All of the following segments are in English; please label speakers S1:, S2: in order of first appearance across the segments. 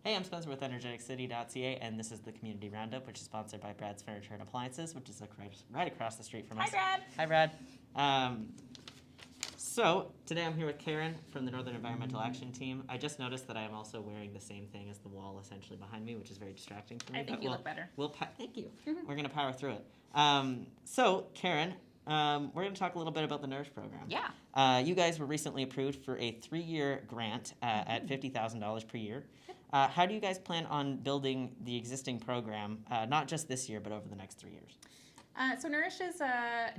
S1: Hey, I'm Spencer with energeticcity.ca, and this is the Community Roundup, which is sponsored by Brad's Furniture and Appliances, which is right across the street from us.
S2: Hi, Brad.
S1: Hi, Brad. So, today I'm here with Karen from the Northern Environmental Action Team. I just noticed that I am also wearing the same thing as the wall essentially behind me, which is very distracting for me.
S2: I think you look better.
S1: Thank you. We're going to power through it. So, Karen, we're going to talk a little bit about the Nourish program.
S2: Yeah.
S1: You guys were recently approved for a 3-year grant at $50,000 per year. How do you guys plan on building the existing program, not just this year, but over the next 3 years?
S2: So Nourish is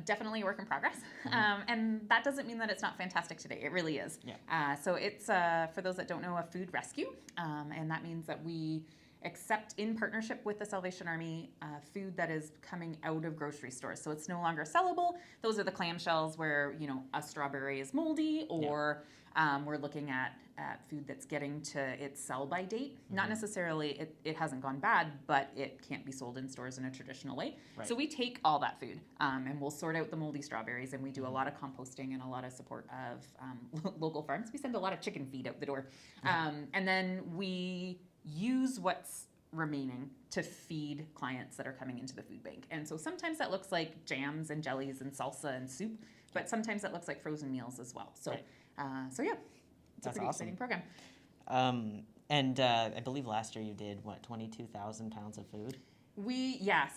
S2: definitely a work in progress, and that doesn't mean that it's not fantastic today. It really is.
S1: Yeah.
S2: So it's, for those that don't know, a food rescue, and that means that we accept in partnership with the Salvation Army food that is coming out of grocery stores. So it's no longer sellable. Those are the clamshells where, you know, a strawberry is moldy, or we're looking at food that's getting to its sell-by date. Not necessarily it hasn't gone bad, but it can't be sold in stores in a traditional way.
S1: Right.
S2: So we take all that food and we'll sort out the moldy strawberries, and we do a lot of composting and a lot of support of local farms. We send a lot of chicken feed out the door. And then we use what's remaining to feed clients that are coming into the food bank. And so sometimes that looks like jams and jellies and salsa and soup, but sometimes that looks like frozen meals as well. So, so yeah, it's a pretty exciting program.
S1: And I believe last year you did, 22,000 pounds of food?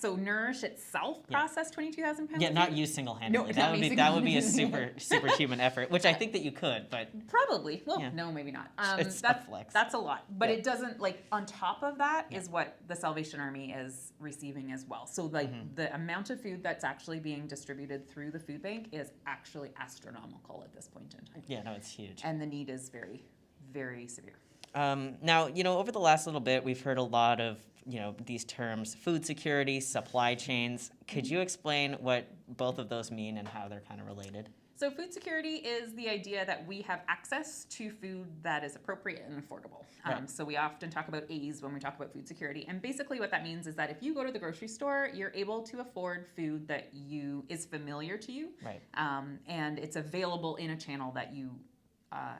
S2: So Nourish itself processed 22,000 pounds.
S1: Yeah, not you single-handedly.
S2: No,
S1: that would be a superhuman effort, which I think that you could, but
S2: probably. Well, no, maybe not.
S1: It's a flex.
S2: That's a lot, but it doesn't, like, on top of that is what the Salvation Army is receiving as well. So like the amount of food that's actually being distributed through the food bank is actually astronomical at this point in time.
S1: Yeah, no, it's huge.
S2: And the need is very, very severe.
S1: Now, over the last little bit, we've heard a lot of, these terms, food security, supply chains. Could you explain what both of those mean and how they're kind of related?
S2: So food security is the idea that we have access to food that is appropriate and affordable.
S1: Right.
S2: So we often talk about A's when we talk about food security. And basically what that means is that if you go to the grocery store, you're able to afford food that is familiar to you.
S1: Right.
S2: And it's available in a channel that you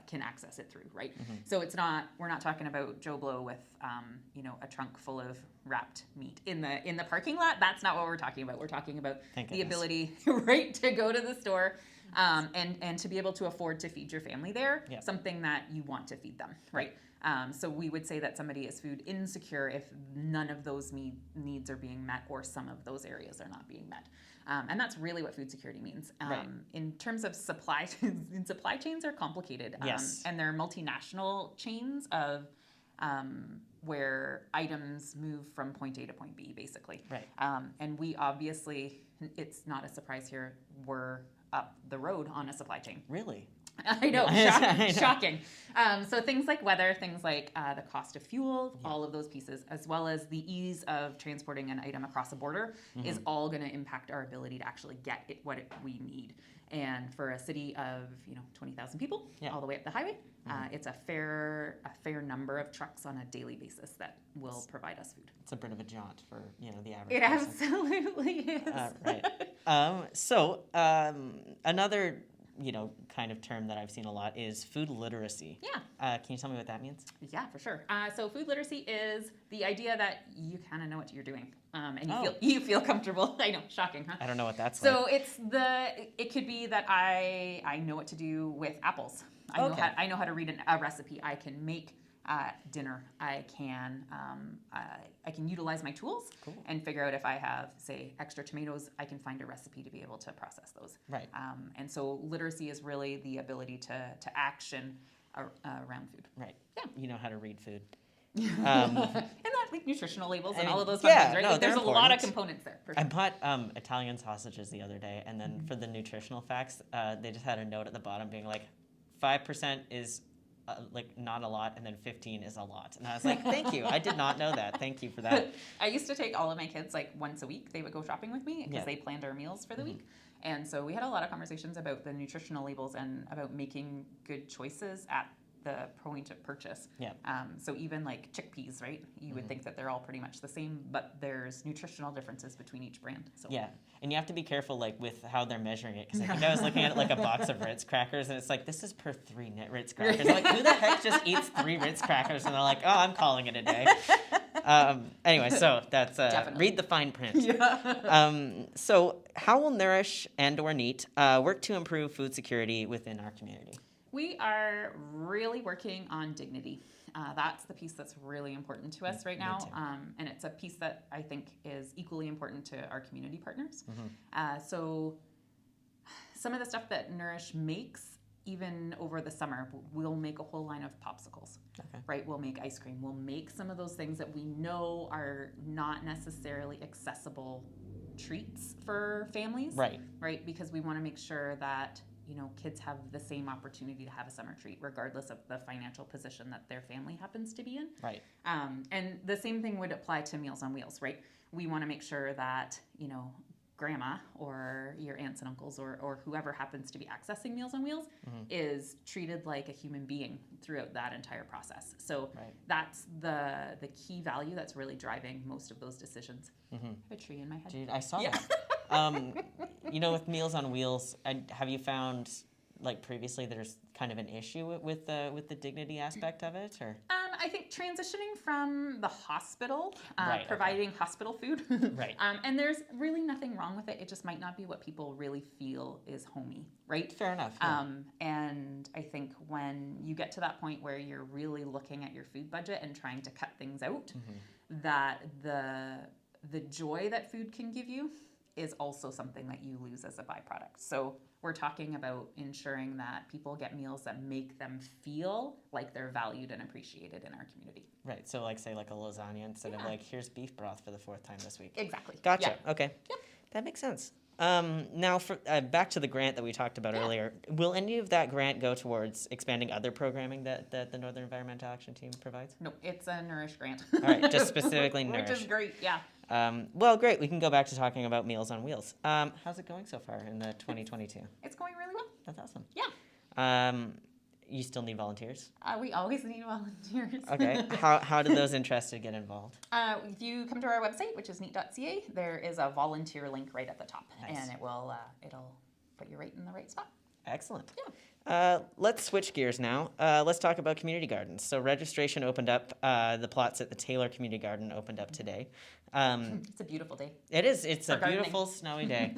S2: can access it through, right? So we're not talking about Joe Blow with, a trunk full of wrapped meat in the parking lot. That's not what we're talking about. We're talking about the ability, right, to go to the store and to be able to afford to feed your family there, something that you want to feed them, right? So we would say that somebody is food insecure if none of those needs are being met, or some of those areas are not being met. And that's really what food security means. In terms of supply chains are complicated. And they're multinational chains of where items move from point A to point B, basically.
S1: Right.
S2: And we obviously, it's not a surprise here, we're up the road on a supply chain.
S1: Really?
S2: I know, shocking. So things like weather, things like the cost of fuel, all of those pieces, as well as the ease of transporting an item across a border, is all going to impact our ability to actually get we need. And for a city of 20,000 people, all the way up the highway, it's a fair number of trucks on a daily basis that will provide us food.
S1: It's a bit of a jaunt for the average
S2: It
S1: person.
S2: Absolutely is.
S1: Right. So another kind of term that I've seen a lot is food literacy.
S2: Yeah.
S1: Can you tell me what that means?
S2: Yeah, for sure. So food literacy is the idea that you kind of know what you're doing, and you feel comfortable. I know, shocking, huh?
S1: I don't know what that's
S2: so
S1: like.
S2: It could be that I know what to do with apples. I know how to read a recipe. I can make dinner. I can utilize my tools and figure out if I have, say, extra tomatoes. I can find a recipe to be able to process those.
S1: Right.
S2: And so literacy is really the ability to action around food.
S1: Right.
S2: Yeah.
S1: You know how to read food.
S2: And that, like, nutritional labels and all of those fun things, right?
S1: No,
S2: like, there's
S1: important.
S2: a lot of components there. For sure.
S1: I bought Italian sausages the other day, and then for the nutritional facts, they just had a note at the bottom being like, 5% is not a lot, and then 15 is a lot. And I was like, thank you. I did not know that. Thank you for that.
S2: I used to take all of my kids once a week. They would go shopping with me because they planned our meals for the week. And so we had a lot of conversations about the nutritional labels and about making good choices at the point of purchase.
S1: Yeah.
S2: So even like chickpeas, right? You would think that they're all pretty much the same, but there's nutritional differences between each brand. So
S1: Yeah, and you have to be careful like with how they're measuring it, because I think I was looking at it like a box of Ritz crackers, and it's like, this is per 3 Ritz crackers. I'm like, who the heck just eats 3 Ritz crackers? And they're like, oh, I'm calling it a day. Anyway, so that's read the fine print.
S2: Yeah.
S1: So how will Nourish and/or Neat work to improve food security within our community?
S2: We are really working on dignity. That's the piece that's really important to us right now. And it's a piece that I think is equally important to our community partners. So some of the stuff that Nourish makes, even over the summer, we'll make a whole line of popsicles, right? We'll make ice cream. We'll make some of those things that we know are not necessarily accessible treats for families, right? Because we want to make sure that, you know, kids have the same opportunity to have a summer treat, regardless of the financial position that their family happens to be in.
S1: Right.
S2: And the same thing would apply to Meals on Wheels, right? We want to make sure that, you know, grandma or your aunts and uncles or whoever happens to be accessing Meals on Wheels is treated like a human being throughout that entire process. So that's the key value that's really driving most of those decisions. I have a tree in my head.
S1: Dude, I saw that. You know, with Meals on Wheels, have you found like previously there's kind of an issue with the dignity aspect of it, or?
S2: I think transitioning from the hospital, providing hospital food, and there's really nothing wrong with it. It just might not be what people really feel is homey, right?
S1: Fair enough. Yeah.
S2: And I think when you get to that point where you're really looking at your food budget and trying to cut things out, that the joy that food can give you is also something that you lose as a byproduct. So we're talking about ensuring that people get meals that make them feel like they're valued and appreciated in our community.
S1: Right. So like, say like a lasagna instead of like, here's beef broth for the 4th time this week.
S2: Exactly.
S1: Gotcha.
S2: Yeah.
S1: Okay.
S2: Yep.
S1: That makes sense. Now, for back to the grant that we talked about earlier, will any of that grant go towards expanding other programming that the Northern Environmental Action Team provides?
S2: No, it's a Nourish grant.
S1: All right, just specifically Nourish.
S2: Which is great, yeah.
S1: Well, great. We can go back to talking about Meals on Wheels. How's it going so far in the 2022?
S2: It's going really well.
S1: That's awesome.
S2: Yeah.
S1: You still need volunteers?
S2: We always need volunteers.
S1: Okay. How do those interested get involved?
S2: If you come to our website, which is neat.ca, there is a volunteer link right at the top.
S1: Nice.
S2: And it'll put you right in the right spot.
S1: Excellent.
S2: Yeah.
S1: Let's switch gears now. Let's talk about community gardens. So registration opened up. The plots at the Taylor Community Garden opened up today.
S2: It's a beautiful day.
S1: It is. It's a beautiful snowy day.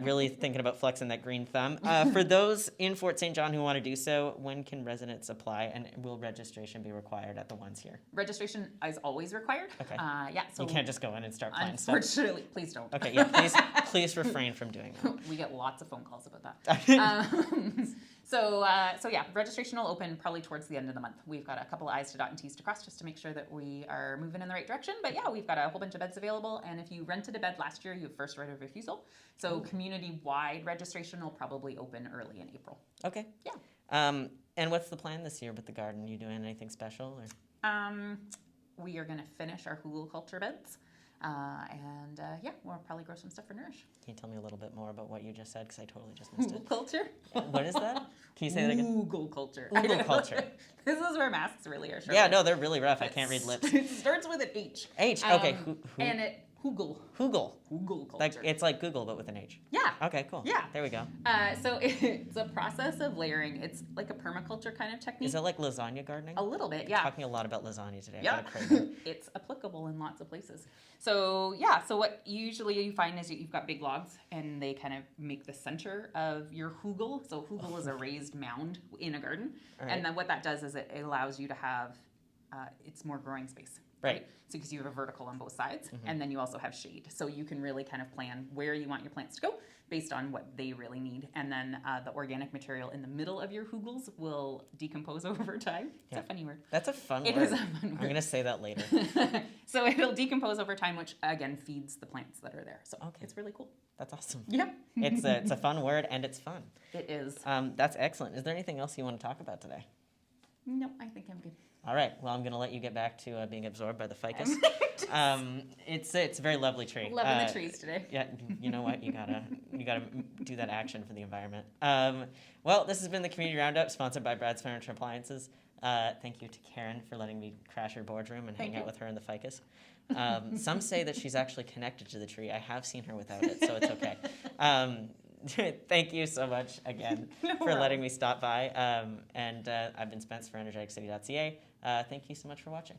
S1: Really thinking about flexing that green thumb. For those in Fort St. John who want to do so, when can residents apply, and will registration be required at the ones here?
S2: Registration is always required.
S1: Okay.
S2: Yeah. So
S1: you can't just go in and start planting stuff.
S2: Unfortunately, please don't.
S1: Okay. Yeah. Please refrain from doing that.
S2: We get lots of phone calls about that. So yeah, registration will open probably towards the end of the month. We've got a couple of I's to dot and T's to cross just to make sure that we are moving in the right direction. But yeah, we've got a whole bunch of beds available. And if you rented a bed last year, you have first right of refusal. So community-wide registration will probably open early in April.
S1: Okay.
S2: Yeah.
S1: And what's the plan this year with the garden? You doing anything special? Or?
S2: We are going to finish our hugel culture beds. Yeah, we'll probably grow some stuff for Nourish.
S1: Can you tell me a little bit more about what you just said? Because I totally just missed it.
S2: Hugel culture?
S1: What is that? Can you say that again?
S2: Hugel culture.
S1: Hugel culture.
S2: This is where masks really are short.
S1: Yeah, no, they're really rough. I can't read lips.
S2: It starts with an H.
S1: H, okay.
S2: And it, hugel.
S1: Hugel.
S2: Hugel culture.
S1: Like, it's like Google, but with an H.
S2: Yeah.
S1: Okay, cool.
S2: Yeah.
S1: There we go.
S2: So it's a process of layering. It's like a permaculture kind of technique.
S1: Is it like lasagna gardening?
S2: A little bit, yeah.
S1: Talking a lot about lasagna today.
S2: Yeah. It's applicable in lots of places. So yeah, so what usually you find is you've got big logs and they kind of make the center of your hugel. So hugel is a raised mound in a garden. Right. And then what that does is it allows you to have, it's more growing space.
S1: Right.
S2: So because you have a vertical on both sides, and then you also have shade. So you can really kind of plan where you want your plants to go based on what they really need. And then the organic material in the middle of your hugels will decompose over time. It's a funny word.
S1: That's a fun word.
S2: It is a fun word.
S1: I'm going to say that later.
S2: So it'll decompose over time, which again feeds the plants that are there. So it's really cool.
S1: That's awesome.
S2: Yeah.
S1: It's a fun word and it's fun.
S2: It is.
S1: That's excellent. Is there anything else you want to talk about today?
S2: No, I think I'm good.
S1: All right. Well, I'm going to let you get back to being absorbed by the ficus. It's a very lovely tree.
S2: Loving the trees today.
S1: Yeah. You know what? You gotta do that action for the environment. Well, this has been the Community Roundup, sponsored by Brad's Furniture Appliances. Thank you to Karen for letting me crash her boardroom and
S2: Thank
S1: hang out
S2: you.
S1: with her in the ficus. Some say that she's actually connected to the tree. I have seen her without it, so it's okay. Thank you so much again for letting me stop by. And I've been Spence for energeticcity.ca. Thank you so much for watching.